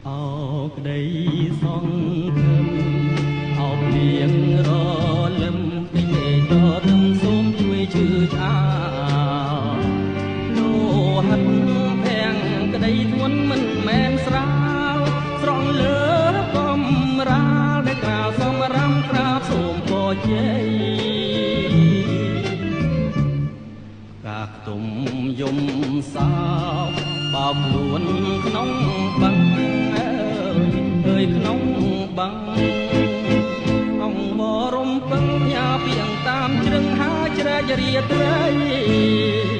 អោក្តីសង្ឃឹមអោព្រៀងរលឹមពេញតរឹមសូមជួយជឿឆ្អាលោហិតភាំងក្តីធ្ងន់មិនមែនស្រាលស្រង់លើកំរាលដែលក្រាលសំរំក្រាបសូមក៏ជ័យកាខ្ទុំយំសោកបោកខ្លួនក្នុងបាំងអើយក្នុងបាំងអង្គបរំពឹងផ្ញើពីងតាមជ្រឹងហាជ្រែករាត្រី